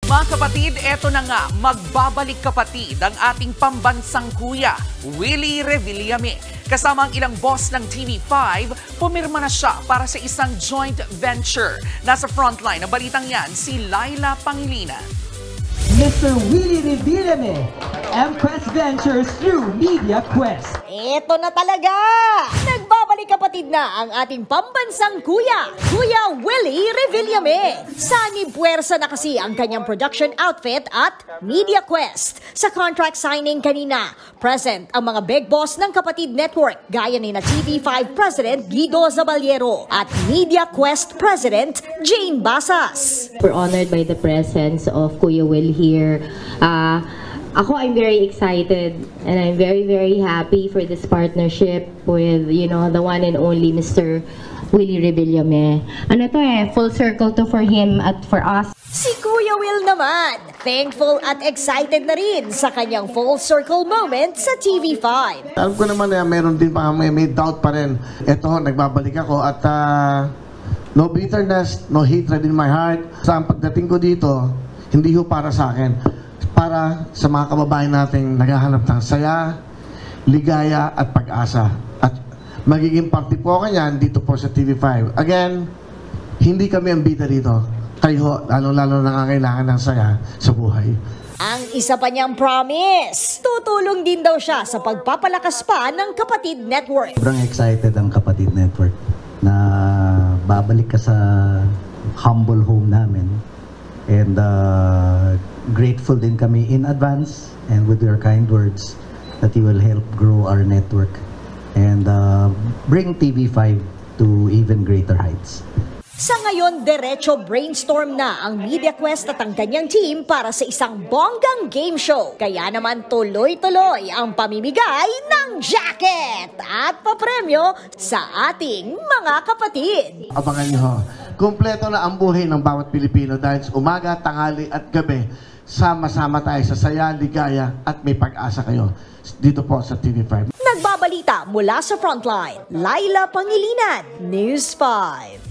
Mga kapatid, eto na nga, magbabalik kapatid ang ating pambansang kuya, Willie Revillame. Kasama ang ilang boss ng TV5, pumirma na siya para sa isang joint venture. Nasa frontline ng balitang yan, si Laila Pangilinan. Mr. Willie Revillame, M-Quest Ventures through Media Quest. Eto na talaga! Nagbabalik kapatid na ang ating pambansang kuya, Kuya Willie Revillame. Sani puwersa na kasi ang kanyang production outfit at Media Quest. Sa contract signing kanina, present ang mga big boss ng Kapatid Network gaya ni na TV5 President Guido Zabaliero at Media Quest President Jane Basas. We're honored by the presence of Kuya Will here. I'm very excited and I'm very, very happy for this partnership with, the one and only Mr. Willie Revillame. Full circle to for him at for us. Si Kuya Will naman, thankful at excited na rin sa kanyang full circle moment sa TV5. Alam ko naman na meron din pa, may doubt pa rin. Ito, nagbabalik ako at no bitterness, no hatred in my heart. Sa pagdating ko dito, hindi ho para sa akin. Para sa mga kababayan nating naghahanap ng saya, ligaya at pag-asa. At magiging party po ako yan dito po sa TV5. Again, hindi kami ang bida dito. Kayo, lalo-lalo nangangailangan ng saya sa buhay. Ang isa pa niyang promise, tutulong din daw siya sa pagpapalakas pa ng Kapatid Network. Sobrang excited ang Kapatid Network na babalik ka sa humble home namin. And grateful din kami in advance and with your kind words that you will help grow our network and bring TV5 to even greater heights. Sa ngayon, diretso brainstorm na ang Media Quest at ang kanyang team para sa isang bonggang game show. Kaya naman tuloy-tuloy ang pamimigay ng jacket at papremyo sa ating mga kapatid. Abangan niyo ho, kumpleto na ang buhay ng bawat Pilipino dahil sa umaga, tanghali at gabi, sama-sama tayo sa saya, ligaya at may pag-asa kayo dito po sa TV5. Nagbabalita mula sa frontline, Laila Pangilinan, News 5.